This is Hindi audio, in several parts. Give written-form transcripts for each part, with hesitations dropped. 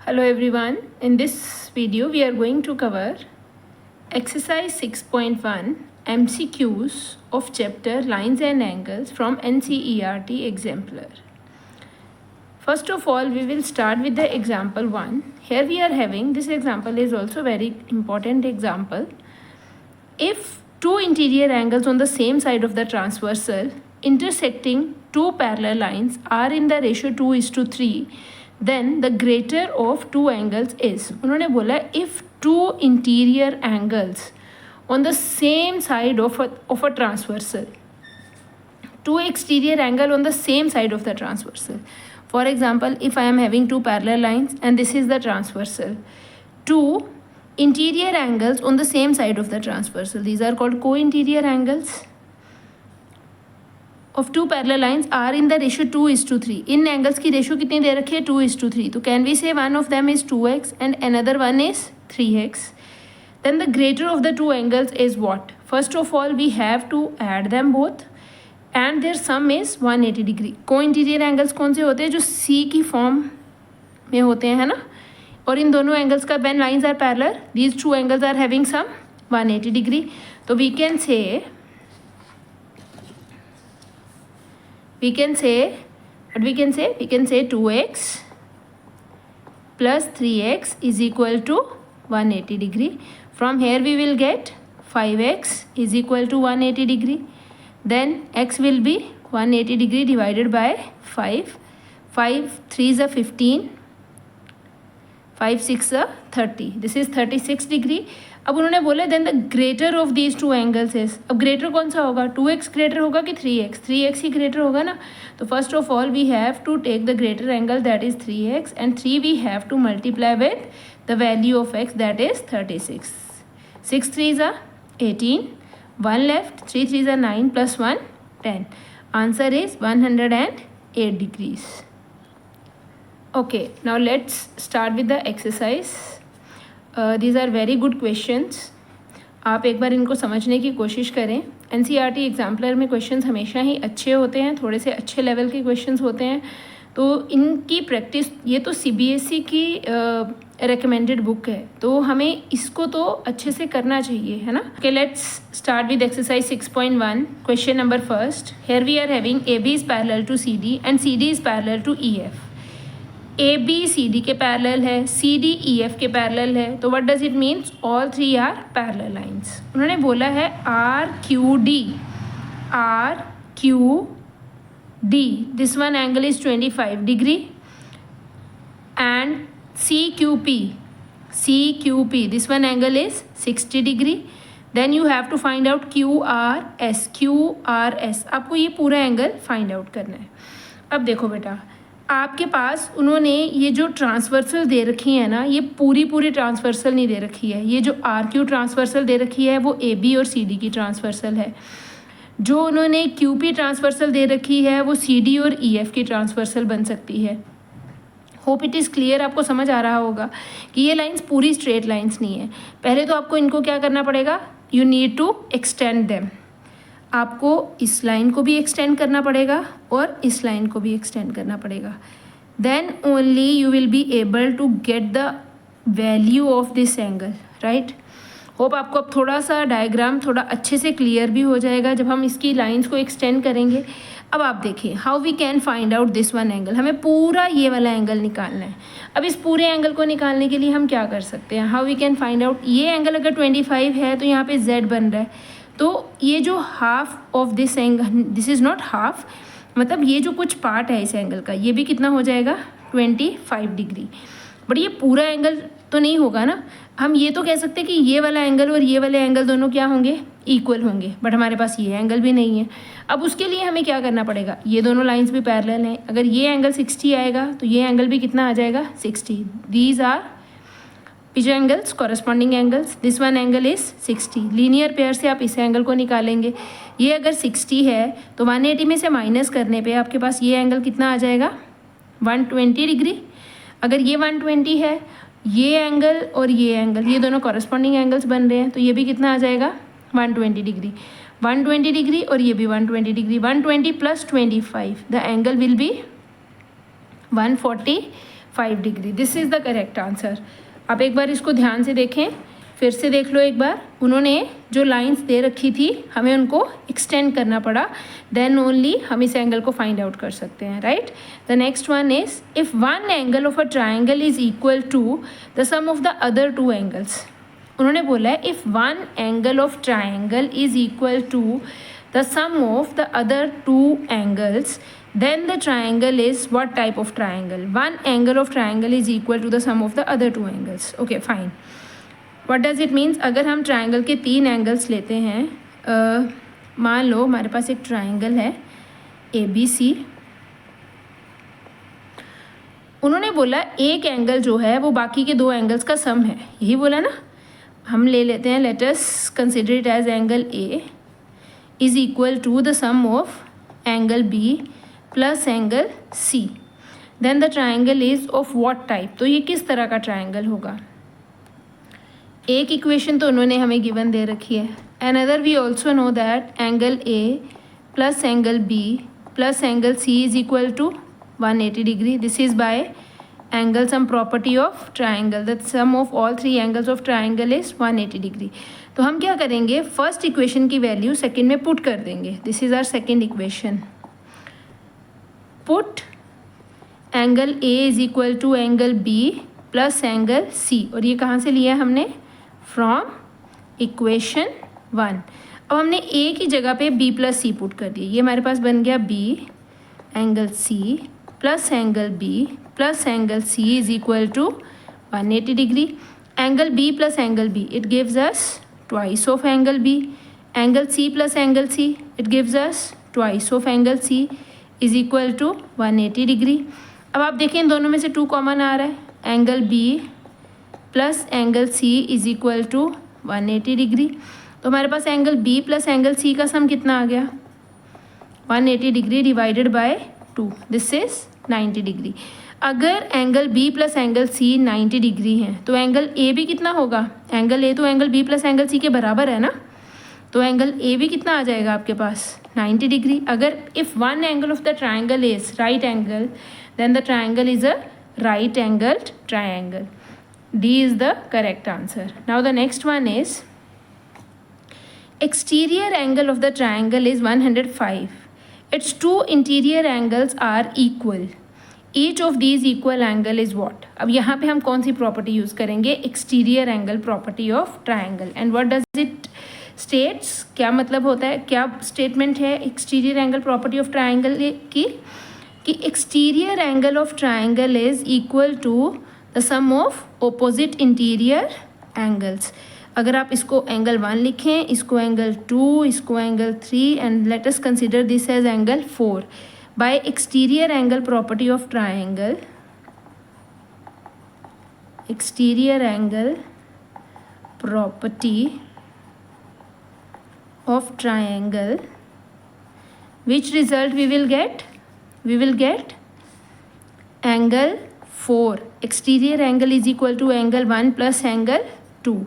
Hello everyone, in this video we are going to cover exercise 6.1 MCQs of chapter Lines and Angles from NCERT Exemplar. First of all, we will start with the example 1. Here we are having, this example is also very important example. If two interior angles on the same side of the transversal intersecting two parallel lines are in the ratio 2:3, then the greater of two angles is. उन्होंने बोला if two interior angles on the same side of a transversal, two exterior angle on the same side of the transversal. For example, if I am having two parallel lines and this is the transversal, two interior angles on the same side of the transversal, these are called co-interior angles of two parallel lines are in the ratio 2:3. In angles की ratio कितनी दे रखी है 2:3. तो can we say one of them is 2x and another one is 3x. Then the greater of the two angles is what? First of all, we have to add them both and their sum is 180 degree. Co-interior angles कौन से होते हैं? जो C की form में होते हैं, है ना? और इन दोनों angles का when lines are parallel, these two angles are having sum 180 degree. तो we can say 2x plus 3x is equal to 180 degree. From here we will get 5x is equal to 180 degree. Then x will be 180 degree divided by 5. 5 3s are 15, 5 6 are 30. This is 36 degree. अब उन्होंने बोला then the greater of these two angles is. अब ग्रेटर कौन सा होगा? 2x ग्रेटर होगा कि 3x? 3x ही ग्रेटर होगा ना. तो first of all we have to take the greater angle that is 3x and 3 we have to multiply with the value of x that is 36. 6 3s are 18, 1 left, 3 3s are 9 plus 1 10. Answer is 108 degrees. Okay, now let's start with the exercise. These are very good questions. आप एक बार इनको समझने की कोशिश करें. NCERT एग्जाम्पलर में क्वेश्चंस हमेशा ही अच्छे होते हैं, थोड़े से अच्छे लेवल के क्वेश्चंस होते हैं. तो इनकी प्रैक्टिस, ये तो CBSE की रिकमेंडेड बुक है, तो हमें इसको तो अच्छे से करना चाहिए, है ना. Okay, let's start with exercise 6.1. Question number first. Here we are having AB is parallel to CD and CD is parallel to EF. AB CD के पैरेलल है, CD EF के पैरेलल है. तो what does it means? All three are parallel lines. उन्होंने बोला है RQD this one angle is 25 degree and CQP this one angle is 60 degree. Then you have to find out QRS. आपको ये पूरा एंगल फाइंड आउट करना है. अब देखो बेटा, आपके पास उन्होंने ये जो ट्रांसवर्सल दे रखी है ना, ये पूरी ट्रांसवर्सल नहीं दे रखी है. ये जो RQ ट्रांसवर्सल दे रखी है वो AB और CD की ट्रांसवर्सल है. जो उन्होंने QP ट्रांसवर्सल दे रखी है वो CD और EF की ट्रांसवर्सल बन सकती है. Hope it is clear. आपको समझ आ रहा होगा कि ये लाइंस पूरी स्ट्रेट लाइंस नहीं है. पहले तो आपको इनको क्या करना पड़ेगा? You need to extend them. आपको इस लाइन को भी एक्सटेंड करना पड़ेगा और इस लाइन को भी एक्सटेंड करना पड़ेगा. Then only you will be able to get the value of this angle, right. Hope आपको अब थोड़ा सा डायग्राम थोड़ा अच्छे से क्लियर भी हो जाएगा जब हम इसकी लाइंस को एक्सटेंड करेंगे. अब आप देखिए how we can find out this one angle. हमें पूरा ये वाला एंगल निकालना है. अब इस पूरे एंगल को निकालने के लिए हम क्या कर सकते हैं? How we can find out. ये एंगल अगर 25 है तो यहाँ पे Z बन रहा है. तो ये जो half of this angle, this is not half, मतलब ये जो कुछ पार्ट है इस एंगल का, ये भी कितना हो जाएगा? 25 डिग्री. बट ये पूरा एंगल तो नहीं होगा ना. हम ये तो कह सकते हैं कि ये वाला एंगल और ये वाले एंगल दोनों क्या होंगे? इक्वल होंगे. बट हमारे पास ये एंगल भी नहीं है. अब उसके लिए हमें क्या करना पड़ेगा? ये दोनों लाइंस भी पैरेलल हैं. अगर ये एंगल 60 आएगा तो ये एंगल भी कितना आ जाएगा? 60. These are pitch angles, corresponding angles. This one angle is 60. Linear pair से आप इस एंगल को निकालेंगे. ये अगर 60 है तो 180 में से माइनस करने पे आपके पास ये एंगल कितना आ जाएगा? 120 डिग्री. अगर ये 120 है, ये एंगल और ये एंगल, ये दोनों कॉरस्पॉन्डिंग एंगल्स बन रहे हैं, तो ये भी कितना आ जाएगा? 120 डिग्री. 120 डिग्री और ये भी 120 degree. 120 plus 25 the angle will be 145 degree. This is the correct answer. आप एक बार इसको ध्यान से देखें, फिर से देख लो एक बार। उन्होंने जो लाइंस दे रखी थी हमें उनको एक्सटेंड करना पड़ा, देन ओनली हम इस एंगल को फाइंड आउट कर सकते हैं, right. The next one is if one angle of a triangle is equal to the sum of the other two angles. उन्होंने बोला है if one angle of triangle is equal to the sum of the other two angles, then the triangle is what type of triangle? One angle of triangle is equal to the sum of the other two angles. Okay, fine. What does it means? अगर हम triangle के 3 angles लेते हैं, मान लो हमारे पास एक triangle है ABC। उन्होंने बोला एक एंगल जो है वो बाकी के 2 एंगल्स का सम है, यही बोला ना। हम ले लेते हैं, let us consider it as angle A is equal to the sum of angle B plus angle C, then the triangle is of what type? तो ये किस तरह का ट्राइंगल होगा? एक इक्वेशन तो उन्होंने हमें गिवन दे रखी है। Another we also know that angle A plus angle B plus angle C is equal to 180 degree. This is by angle sum property of triangle, that sum of all 3 angles of triangle is 180 degree. तो हम क्या करेंगे, फर्स्ट इक्वेशन की वैल्यू सेकेंड में पुट कर देंगे। This is our second equation. Put angle A is equal to angle B plus angle C, और ये कहाँ से लिया है हमने? From equation 1। अब हमने A की जगह पे B प्लस C पुट कर दिया, ये हमारे पास बन गया B angle C plus angle B plus angle C is equal to 180 degree. Angle B plus angle B, it gives us twice of angle B। Angle C plus angle C, it gives us twice of angle C is equal to 180 degree. अब आप देखें इन दोनों में से 2 कॉमन आ रहा है, angle B plus angle C is equal to 180 degree. तो हमारे पास angle B plus angle C का सम कितना आ गया? 180 degree divided by 2, this is 90 degree. अगर angle B plus angle C 90 degree हैं तो एंगल A भी कितना होगा? एंगल A तो angle B plus angle C के बराबर है ना, तो एंगल A भी कितना आ जाएगा आपके पास? 90 डिग्री। अगर if one angle of the triangle is right angle, then the triangle is a right angled triangle. D is the correct answer. Now the next one is exterior angle of the triangle is 105. Its 2 interior angles are equal. Each of these equal angle is what? अब यहाँ पे हम कौन सी प्रॉपर्टी यूज़ करेंगे? exterior angle property of triangle. And what does it states? क्या मतलब होता है, क्या स्टेटमेंट है exterior angle property of triangle की? कि exterior angle of triangle is equal to the sum of opposite interior angles. अगर आप इसको एंगल 1 लिखें, इसको एंगल 2, इसको angle 3 and let us consider this as angle 4 by exterior angle property of triangle, exterior angle property of triangle, which result we will get? We will get angle 4. Exterior angle is equal to angle 1 plus angle 2.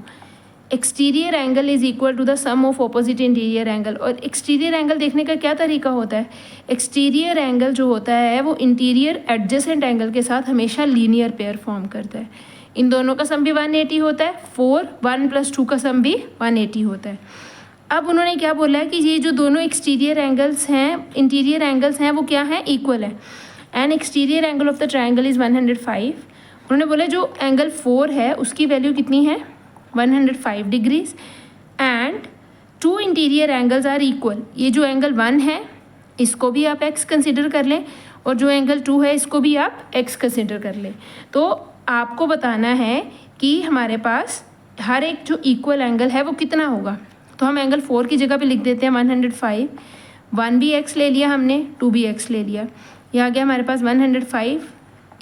Exterior angle is equal to the sum of opposite interior angle. और एक्सटीरियर एंगल देखने का क्या तरीका होता है? एक्सटीरियर एंगल जो होता है वो इंटीरियर एडजेसेंट एंगल के साथ हमेशा लीनियर पेयर फॉर्म करता है। इन दोनों का सम भी 180 होता है, 4 1 + 2 का सम भी 180 होता है। अब उन्होंने क्या बोला है कि ये जो दोनों एक्सटीरियर एंगल्स हैं, इंटीरियर एंगल्स हैं, वो क्या हैं? इक्वल है। And exterior angle of the triangle is 105। उन्होंने बोला जो एंगल 4 है उसकी वैल्यू कितनी है? 105 degrees. And 2 interior angles are equal. ये जो एंगल 1 है इसको भी आप x कंसिडर कर लें और जो एंगल 2 है इसको भी आप x कंसिडर कर लें। तो आपको बताना है कि हमारे पास हर एक जो इक्वल एंगल है वो कितना होगा। तो हम एंगल 4 की जगह पे लिख देते हैं 105। 1 भी x ले लिया हमने, 2 भी x ले लिया। ये आ गया हमारे पास 105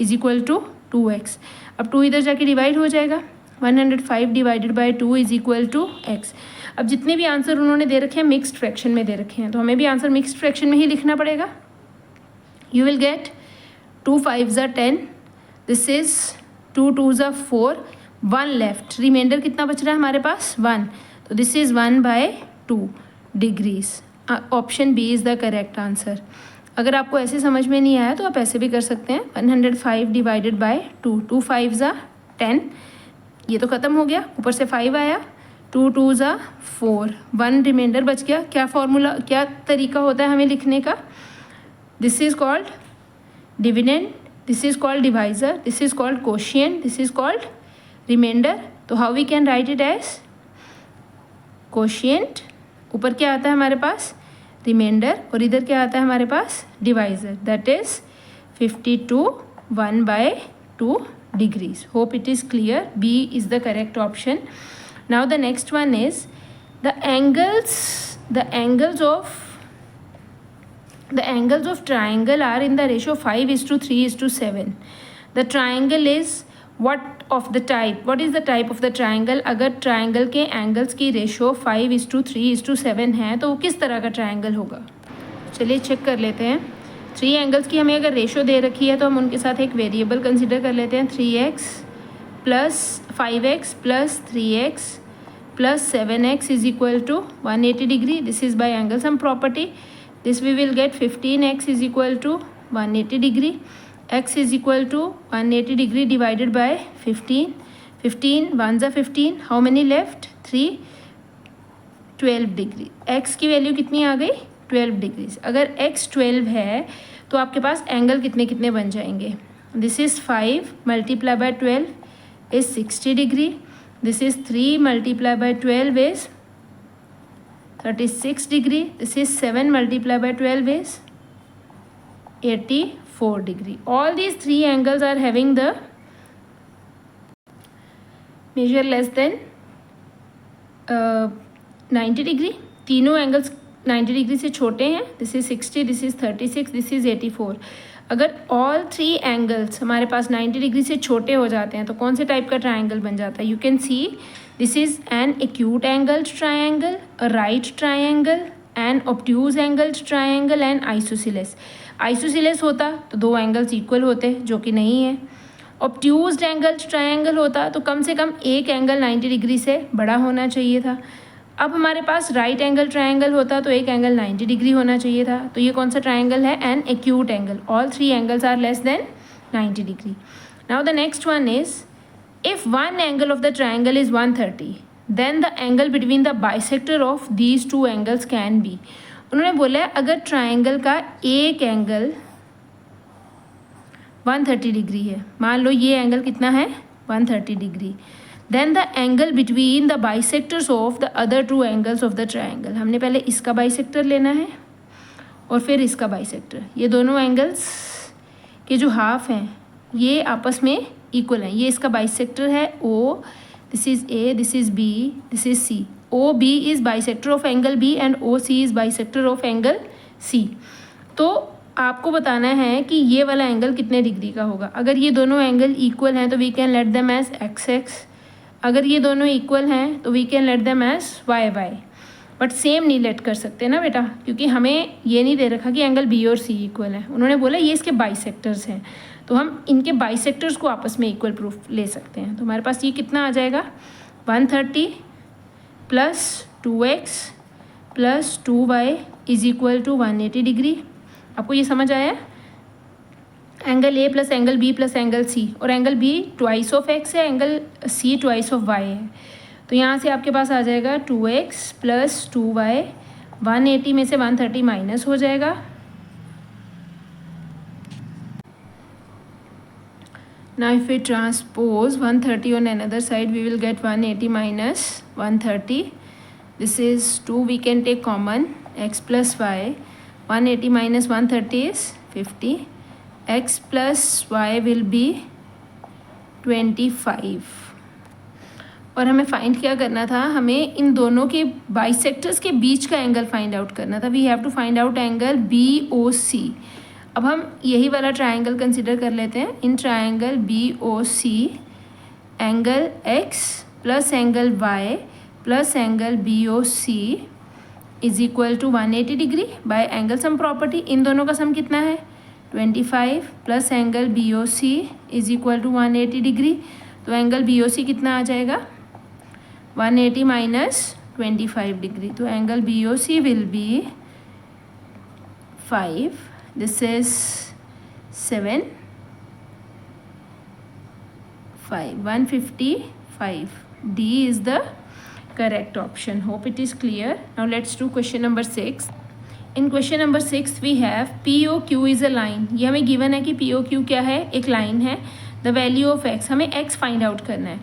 इज इक्वल टू 2x। अब 2 इधर जाके डिवाइड हो जाएगा, 105 divided by 2 is equal to x। अब जितने भी आंसर उन्होंने दे रखे हैं मिक्स्ड फ्रैक्शन में दे रखे हैं, तो हमें भी आंसर मिक्स्ड फ्रैक्शन में ही लिखना पड़ेगा। You will get 2 5s are 10, this is 2 2s are 4, 1 left, remainder कितना बच रहा है हमारे पास? 1। तो this is 1/2 degrees. Option B is the correct answer. अगर आपको ऐसे समझ में नहीं आया तो आप ऐसे भी कर सकते हैं, 105 डिवाइडेड बाय 2, 2 5 ज़ा 10, ये तो ख़त्म हो गया, ऊपर से 5 आया, 2 2 ज़ा 4, 1 रिमाइंडर बच गया। क्या फॉर्मूला, क्या तरीका होता है हमें लिखने का? This is called dividend, this is called divisor, this is called quotient, this is called remainder. तो how we can write it as quotient, ऊपर क्या आता है हमारे पास? रिमाइंडर, और इधर क्या आता है हमारे पास? Divisor, that is 52 1/2 degrees. Hope it is clear. B is the correct option. Now the next one is the angles of triangle are in the ratio 5:3:7. The triangle is what of the type? What is the type of the triangle? अगर triangle के angles की ratio 5:3:7 है तो वो किस तरह का triangle होगा? चलिए चेक कर लेते हैं। 3 एंगल्स की हमें अगर रेशो दे रखी है तो हम उनके साथ एक वेरिएबल कंसिडर कर लेते हैं, 3x plus 5x plus 3x plus 7x is equal to 180 degree. This is by angle sum property, this we will get 15x is equal to 180 degree, x is equal to 180 degree divided by 15, 15 1 ज़ा 15, how many left? 3, 12 degree. x की वैल्यू कितनी आ गई? 12 डिग्रीज। अगर x 12 है तो आपके पास एंगल कितने कितने बन जाएंगे? This is 5 multiply by 12 is 60 degree, this is 3 multiply by 12 is 36 degree, this is 7 multiply by 12 is 84 degree. All these 3 angles are having the measure less than 90 degree. तीनों एंगल्स 90 डिग्री से छोटे हैं. This is 60, this is 36, this is 84. अगर ऑल 3 एंगल्स हमारे पास 90 डिग्री से छोटे हो जाते हैं तो कौन से टाइप का ट्राइंगल बन जाता है? You can see this is an acute angled triangle, a right triangle, an obtuse angled triangle and isosceles. Isosceles होता तो 2 एंगल्स इक्वल होते, जो कि नहीं है. ऑब्ट्यूज एंगल्ड ट्राइंगल होता तो कम से कम एक एंगल 90 डिग्री से बड़ा होना चाहिए था. अब हमारे पास राइट एंगल ट्राइंगल होता तो एक एंगल 90 डिग्री होना चाहिए था. तो ये कौन सा ट्राइंगल है? An acute angle. All 3 angles are less than 90 degree. Now the next one is if one angle of the triangle is 130 then the angle between the bisector of these 2 angles can be. उन्होंने बोला है अगर ट्राइंगल का एक एंगल 130 डिग्री है, मान लो ये एंगल कितना है? 130 degree. Then the angle between the bisectors of the other 2 angles of the triangle. हमने पहले इसका बाइसेक्टर लेना है और फिर इसका बाइसेक्टर. ये दोनों एंगल्स के जो हाफ हैं ये आपस में इक्वल हैं. ये इसका बाइसेक्टर है O, this is A, this is B, this is C. OB is bisector of angle B and OC is bisector of angle C. तो आपको बताना है कि ये वाला एंगल कितने डिग्री का होगा. अगर ये दोनों एंगल इक्वल हैं तो we can let them as XX. अगर ये दोनों इक्वल हैं तो we can let them as YY. But same नहीं लेट कर सकते ना बेटा, क्योंकि हमें ये नहीं दे रखा कि एंगल B और C इक्वल है. उन्होंने बोला ये इसके बाइसेक्टर्स हैं, तो हम इनके बाइसेक्टर्स को आपस में इक्वल प्रूफ ले सकते हैं. तो हमारे पास ये कितना आ जाएगा? 130 plus 2x plus 2y is equal to 180 degree. आपको ये समझ आया? Angle A plus angle B plus angle C, और angle B twice of x है, angle C twice of y है. तो यहाँ से आपके पास आ जाएगा 2x प्लस 2y. 180 में से 130 माइनस हो जाएगा. Now if we transpose 130 on another side, we will get 180 minus 130. This is 2, we can take common, x plus y. 180 minus 130 is 50. x plus y will be 25. और हमें फाइंड क्या करना था? हमें इन दोनों के बाइसेक्टर्स के बीच का एंगल फाइंड आउट करना था. We have to find out angle BOC. अब हम यही वाला ट्राइंगल कंसिडर कर लेते हैं. In triangle BOC angle x plus angle y plus angle BOC is equal to 180 degree by angle sum property. इन दोनों का सम कितना है? 25 plus angle BOC is equal to 180 degree. तो एंगल BOC कितना आ जाएगा? 180 माइनस 25 डिग्री. तो angle BOC will be 5 This is 7, 5, 155. D is the correct option. Hope it is clear. Now let's do question number 6. In question number 6 we have POQ is a line. ये हमें given है कि POQ क्या है, एक line है. The value of x, हमें x फाइंड आउट करना है.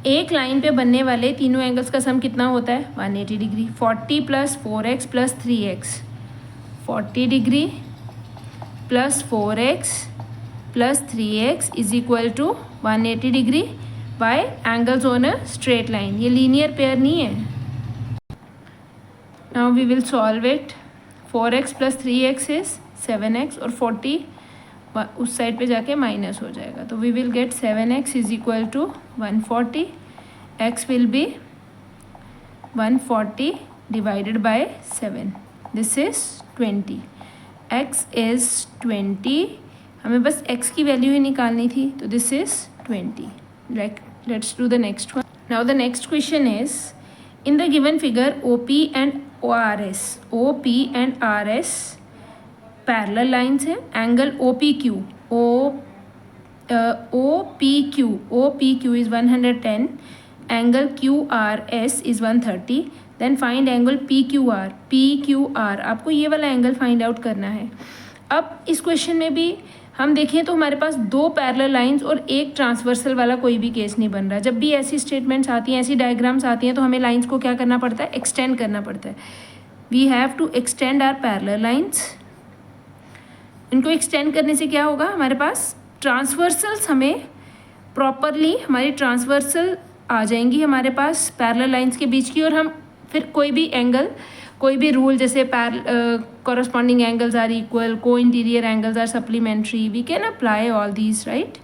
एक लाइन पे बनने वाले तीनों एंगल्स का सम कितना होता है 180 degree. 40 plus 4x plus 3x, 40 degree plus 4x plus 3x is equal to 180 degree by angles on a straight line. ये लीनियर पेयर नहीं है. Now we will solve it. 4x plus 3x is 7x और 40 उस साइड पे जाके माइनस हो जाएगा. तो we will get 7x is equal to 140. x will be 140 divided by 7. This is 20. x is 20. हमें बस x की वैल्यू ही निकालनी थी. तो this is 20. Let's do the next one. Now the next question is, in the given figure OP and RS parallel lines हैं. Angle OPQ is 110, angle QRS is 130. Then find angle PQR. आपको ये वाला एंगल फाइंड आउट करना है. अब इस क्वेश्चन में भी हम देखें तो हमारे पास दो पैरेलल लाइंस और एक ट्रांसवर्सल वाला कोई भी केस नहीं बन रहा. जब भी ऐसी स्टेटमेंट्स आती हैं, ऐसी डायग्राम्स आती हैं, तो हमें लाइंस को क्या करना पड़ता है, एक्सटेंड करना पड़ता है. We have to extend our parallel lines. इनको एक्सटेंड करने से क्या होगा, हमारे पास ट्रांसवर्सल्स हमें प्रॉपरली हमारी ट्रांसवर्सल आ जाएंगी हमारे पास पैरेलल लाइंस के बीच की. और हम फिर कोई भी एंगल, कोई भी रूल जैसे corresponding angles are equal, co-interior angles are supplementary, we can apply all these, right?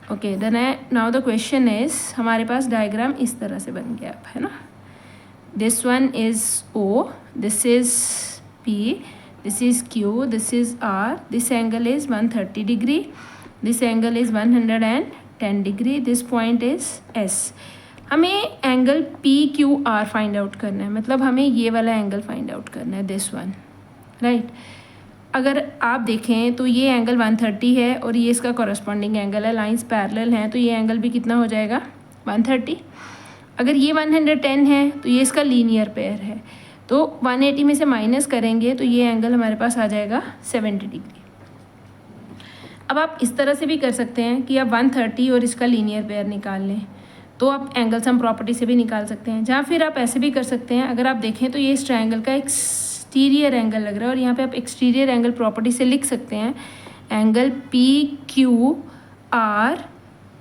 Okay, then now the question is, हमारे पास डायग्राम इस तरह से बन गया है ना. This one is O, this is P, this is Q, this is R. This angle is 130 degree, this angle is 110 degree, this point is S. हमें एंगल PQR फाइंड आउट करना है. मतलब हमें ये वाला एंगल फाइंड आउट करना है, दिस वन, राइट. अगर आप देखें तो ये एंगल 130 है और ये इसका कॉरस्पॉन्डिंग एंगल है. लाइंस पैरेलल हैं तो ये एंगल भी कितना हो जाएगा 130. अगर ये 110 है तो ये इसका लीनियर पेयर है. तो 180 में से माइनस करेंगे तो ये एंगल हमारे पास आ जाएगा 70 डिग्री. अब आप इस तरह से भी कर सकते हैं कि आप 130 और इसका लीनियर पेयर निकाल लें, तो आप एंगल सम प्रॉपर्टी से भी निकाल सकते हैं. जहाँ फिर आप ऐसे भी कर सकते हैं. अगर आप देखें तो ये इस ट्रायंगल का एक्सटीरियर एंगल लग रहा है और यहाँ पे आप एक्सटीरियर एंगल प्रॉपर्टी से लिख सकते हैं angle PQR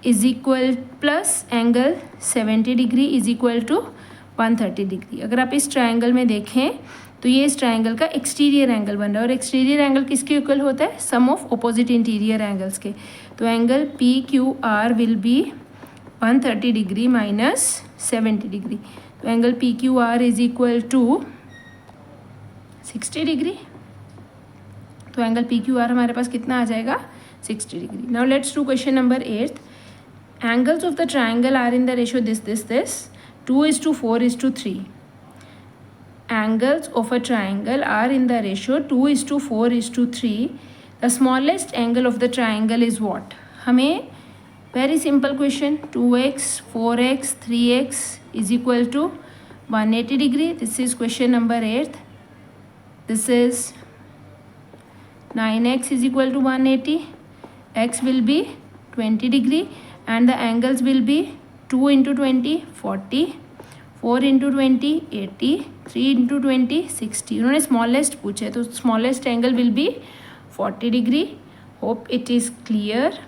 is equal plus angle 70 degree is equal to 130 degree. अगर आप इस ट्रायंगल में देखें तो ये इस ट्रायंगल का एक्सटीरियर एंगल बन रहा है. और एक्सटीरियर एंगल किसके इक्वल होता है, sum of opposite interior angles के. तो angle PQR will be 130 degree minus 70 degree. तो angle PQR is equal to 60 degree. तो एंगल PQR हमारे पास कितना आ जाएगा 60 degree. Now let's do question number 8. Angles of the triangle are in the ratio this 2:4:3. Angles of a triangle are in the ratio 2:4:3. The smallest angle of the triangle is what? हमें very simple question, 2x, 4x, 3x is equal to 180 degree. This is question number 8. This is 9x is equal to 180. X will be 20 degree and the angles will be 2 into 20, 40. 4 into 20, 80. 3 into 20, 60. उन्होंने स्मॉलेस्ट पूछे तो smallest angle will be 40 degree. Hope it is clear.